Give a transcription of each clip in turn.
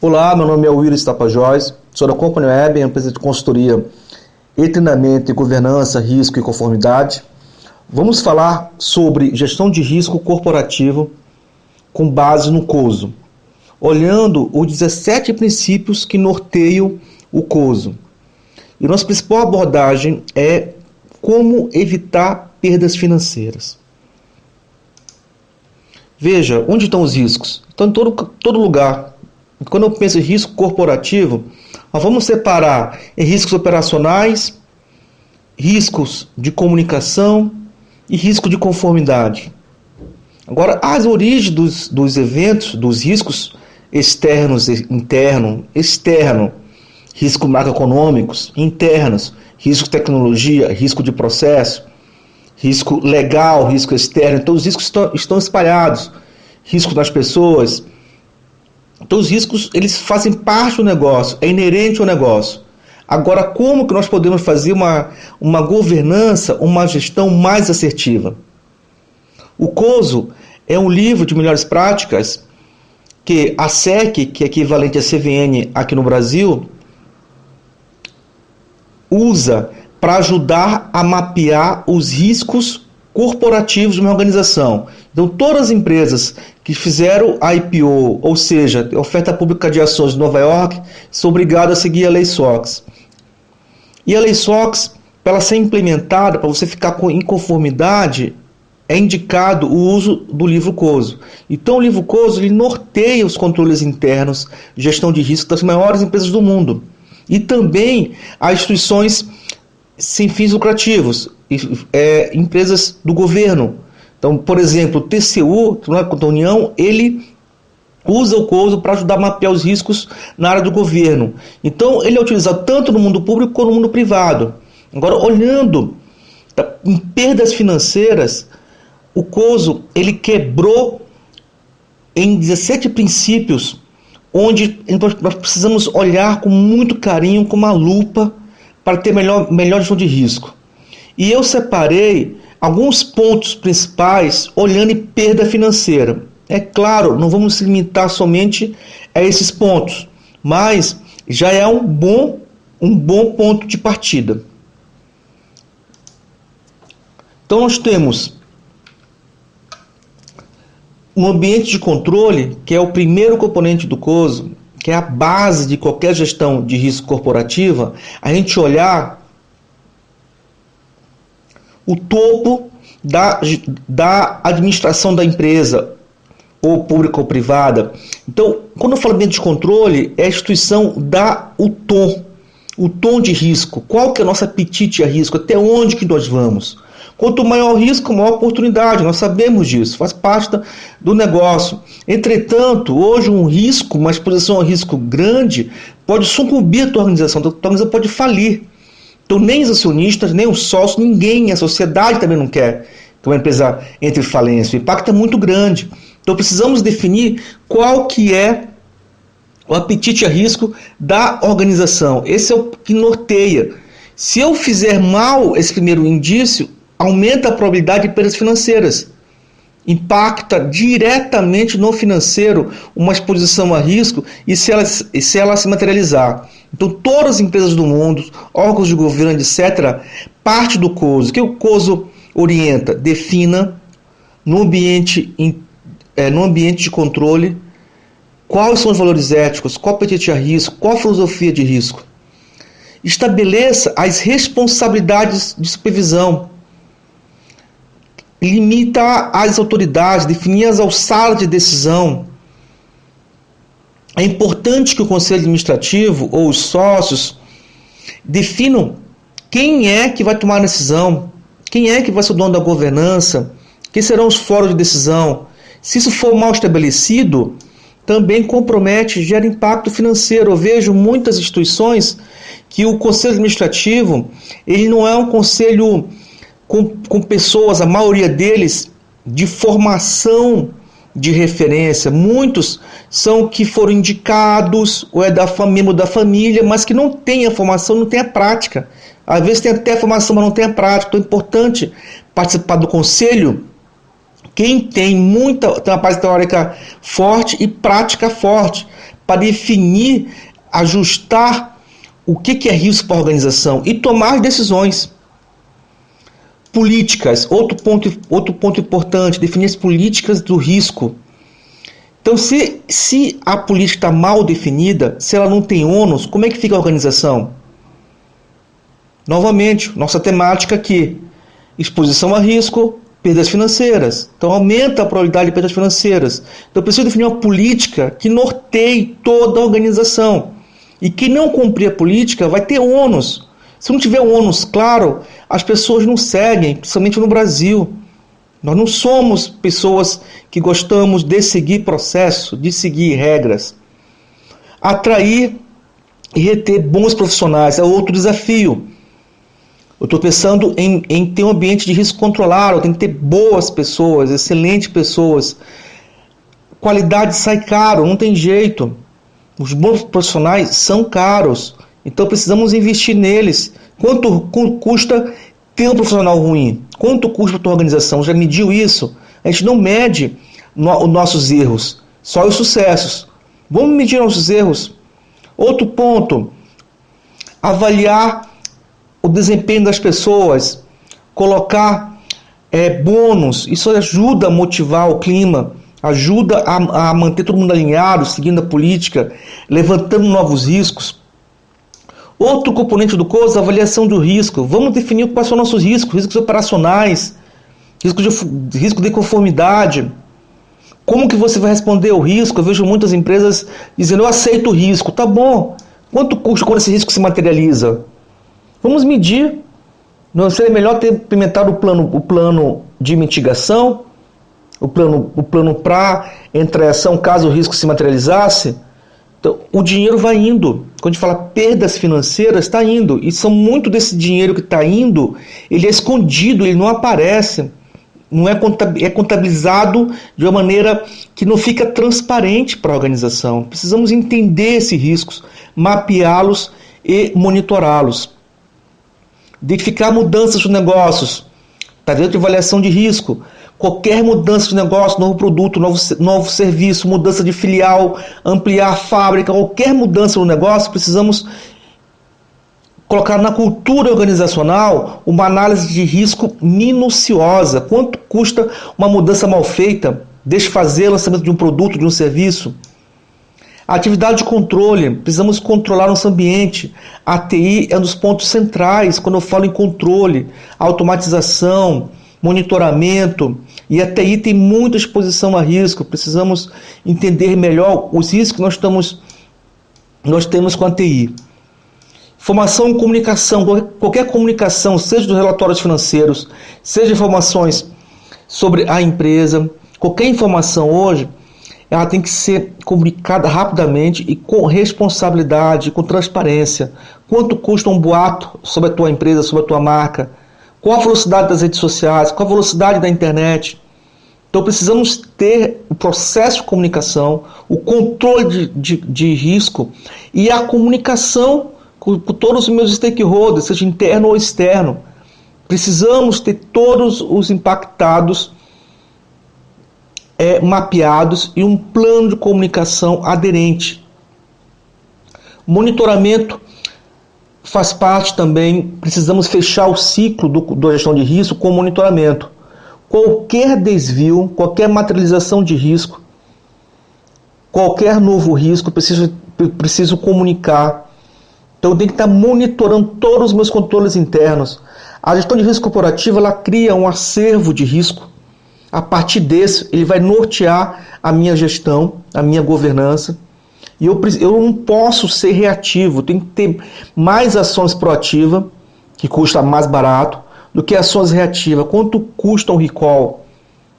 Olá, meu nome é Willis Tapajós, sou da Company Web, empresa de consultoria e treinamento em governança, risco e conformidade. Vamos falar sobre gestão de risco corporativo com base no COSO, olhando os 17 princípios que norteiam o COSO. E nossa principal abordagem é como evitar perdas financeiras. Veja, onde estão os riscos? Estão em todo lugar. Quando eu penso em risco corporativo, nós vamos separar em riscos operacionais, riscos de comunicação e risco de conformidade. Agora, as origens dos eventos, dos riscos externos, interno, externo, riscos macroeconômicos, internos, risco de tecnologia, risco de processo, risco legal, risco externo. Então, os riscos estão espalhados. Risco das pessoas. Então, os riscos, eles fazem parte do negócio, é inerente ao negócio. Agora, como que nós podemos fazer uma governança, uma gestão mais assertiva? O COSO é um livro de melhores práticas que a SEC, que é equivalente à CVN aqui no Brasil, usa para ajudar a mapear os riscos corporativos de uma organização. Então, todas as empresas que fizeram a IPO, ou seja, oferta pública de ações de Nova York, são obrigadas a seguir a Lei SOX. E a Lei SOX, para ela ser implementada, para você ficar em conformidade, é indicado o uso do livro COSO. Então, o livro COSO ele norteia os controles internos, gestão de risco das maiores empresas do mundo. E também as instituições sem fins lucrativos, empresas do governo. Então, por exemplo, o TCU, Tribunal de Contas da União, ele usa o COSO para ajudar a mapear os riscos na área do governo. Então, ele é utilizado tanto no mundo público quanto no mundo privado. Agora, olhando em perdas financeiras, o COSO ele quebrou em 17 princípios, onde nós precisamos olhar com muito carinho, com uma lupa, para ter melhor gestão de risco. E eu separei alguns pontos principais olhando em perda financeira. É claro, não vamos se limitar somente a esses pontos, mas já é um bom ponto de partida. Então nós temos um ambiente de controle, que é o primeiro componente do COSO, que é a base de qualquer gestão de risco corporativa, a gente olhar o topo da administração da empresa, ou pública ou privada. Então, quando eu falo ambiente de controle, é a instituição dá o tom de risco. Qual que é o nosso apetite a risco? Até onde que nós vamos? Quanto maior o risco, maior a oportunidade. Nós sabemos disso, faz parte do negócio. Entretanto, hoje um risco, uma exposição a risco grande, pode sucumbir a tua organização. A tua organização pode falir. Então, nem os acionistas, nem os sócios, ninguém, a sociedade também não quer que uma empresa entre em falência. O impacto é muito grande. Então, precisamos definir qual que é o apetite a risco da organização. Esse é o que norteia. Se eu fizer mal esse primeiro indício, aumenta a probabilidade de perdas financeiras. Impacta diretamente no financeiro uma exposição a risco e se ela se materializar. Então, todas as empresas do mundo, órgãos de governo, etc., parte do COSO. O que o COSO orienta? Defina no ambiente de controle quais são os valores éticos, qual o apetite a risco, qual a filosofia de risco. Estabeleça as responsabilidades de supervisão. Limita as autoridades, definir as alçadas de decisão. É importante que o conselho administrativo ou os sócios definam quem é que vai tomar a decisão, quem é que vai ser o dono da governança, quem serão os fóruns de decisão. Se isso for mal estabelecido, também compromete, gera impacto financeiro. Eu vejo muitas instituições que o conselho administrativo ele não é um conselho com pessoas, a maioria deles, de formação de referência. Muitos são que foram indicados, ou é membro da família, mas que não tem a formação, não tem a prática. Às vezes tem até a formação, mas não tem a prática. Então é importante participar do conselho quem tem uma base teórica forte e prática forte, para definir, ajustar o que é risco para a organização e tomar decisões. Políticas, outro ponto importante, definir as políticas do risco. Então, se a política está mal definida, se ela não tem ônus, como é que fica a organização? Novamente, nossa temática aqui, exposição a risco, perdas financeiras. Então, aumenta a probabilidade de perdas financeiras. Então, eu preciso definir uma política que norteie toda a organização. E quem não cumprir a política vai ter ônus. Se não tiver um ônus claro, as pessoas não seguem, principalmente no Brasil. Nós não somos pessoas que gostamos de seguir processo, de seguir regras. Atrair e reter bons profissionais é outro desafio. Eu estou pensando em ter um ambiente de risco controlado, eu tenho que ter boas pessoas, excelentes pessoas. Qualidade sai caro, não tem jeito. Os bons profissionais são caros, então precisamos investir neles. Quanto custa ter um profissional ruim? Quanto custa a tua organização? Já mediu isso? A gente não mede os nossos erros, só os sucessos. Vamos medir nossos erros. Outro ponto, avaliar o desempenho das pessoas, colocar bônus, isso ajuda a motivar o clima, ajuda a manter todo mundo alinhado, seguindo a política, levantando novos riscos. Outro componente do curso, avaliação do risco. Vamos definir quais são nossos riscos, riscos operacionais, risco de conformidade. Como que você vai responder ao risco? Eu vejo muitas empresas dizendo, eu aceito o risco. Tá bom. Quanto custa quando esse risco se materializa? Vamos medir. Não seria melhor ter implementado o plano de mitigação, o plano para entrar em ação caso o risco se materializasse? Então, o dinheiro vai indo. Quando a gente fala perdas financeiras, está indo. E são muito desse dinheiro que está indo, ele é escondido, ele não aparece. Não é contabilizado de uma maneira que não fica transparente para a organização. Precisamos entender esses riscos, mapeá-los e monitorá-los. Identificar mudanças nos negócios. Está dentro de avaliação de risco. Qualquer mudança de negócio, novo produto, novo serviço, mudança de filial, ampliar a fábrica, qualquer mudança no negócio, precisamos colocar na cultura organizacional uma análise de risco minuciosa. Quanto custa uma mudança mal feita, desfazer o lançamento de um produto, de um serviço? A atividade de controle, precisamos controlar nosso ambiente. A TI é um dos pontos centrais quando eu falo em controle, automatização, monitoramento, e a TI tem muita exposição a risco. Precisamos entender melhor os riscos que nós temos com a TI. Informação e comunicação, qualquer comunicação, seja dos relatórios financeiros, seja informações sobre a empresa, qualquer informação hoje, ela tem que ser comunicada rapidamente e com responsabilidade, com transparência. Quanto custa um boato sobre a tua empresa, sobre a tua marca? Qual a velocidade das redes sociais? Qual a velocidade da internet? Então precisamos ter o processo de comunicação, o controle de risco e a comunicação com todos os meus stakeholders, seja interno ou externo. Precisamos ter todos os impactados mapeados e um plano de comunicação aderente. Monitoramento faz parte também, precisamos fechar o ciclo da gestão de risco com monitoramento. Qualquer desvio, qualquer materialização de risco, qualquer novo risco, preciso comunicar. Então eu tenho que estar monitorando todos os meus controles internos. A gestão de risco corporativa, ela cria um acervo de risco. A partir desse, ele vai nortear a minha gestão, a minha governança. E eu não posso ser reativo, tenho que ter mais ações proativas, que custa mais barato, do que ações reativas. Quanto custa um recall?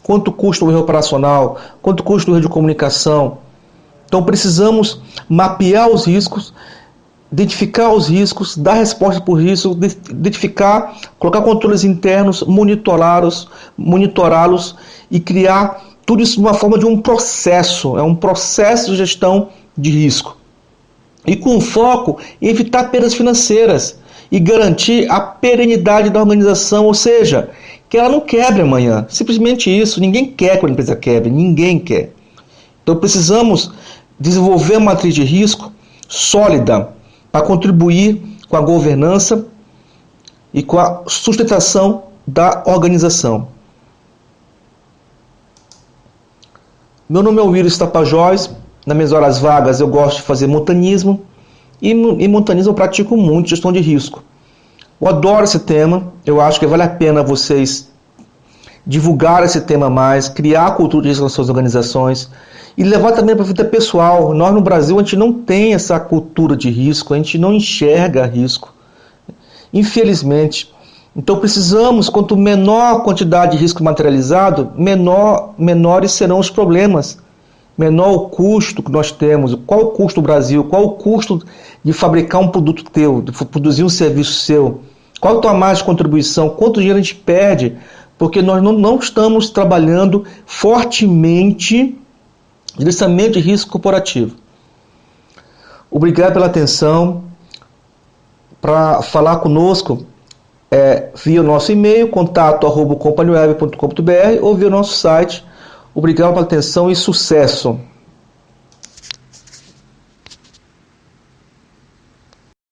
Quanto custa um erro operacional? Quanto custa um erro de comunicação? Então precisamos mapear os riscos, identificar os riscos, dar resposta por risco, identificar, colocar controles internos, monitorá-los e criar tudo isso de uma forma de um processo. É um processo de gestão de risco. E com foco em evitar perdas financeiras e garantir a perenidade da organização, ou seja, que ela não quebre amanhã. Simplesmente isso. Ninguém quer que a empresa quebre, ninguém quer. Então precisamos desenvolver uma matriz de risco sólida para contribuir com a governança e com a sustentação da organização. Meu nome é Willis Tapajós. Nas minhas horas vagas eu gosto de fazer montanismo e em montanismo eu pratico muito gestão de risco. Eu adoro esse tema, eu acho que vale a pena vocês divulgar esse tema mais, criar a cultura de risco nas suas organizações e levar também para a vida pessoal. Nós no Brasil a gente não tem essa cultura de risco, a gente não enxerga risco, infelizmente. Então precisamos, quanto menor a quantidade de risco materializado, menores serão os problemas, menor o custo que nós temos. Qual o custo do Brasil? Qual o custo de fabricar um produto teu, de produzir um serviço seu? Qual a tua margem de contribuição? Quanto dinheiro a gente perde? Porque nós não estamos trabalhando fortemente gerenciamento de risco corporativo. Obrigado pela atenção. Para falar conosco, via o nosso e-mail, contato@companieweb.com.br ou via o nosso site. Obrigado pela atenção e sucesso!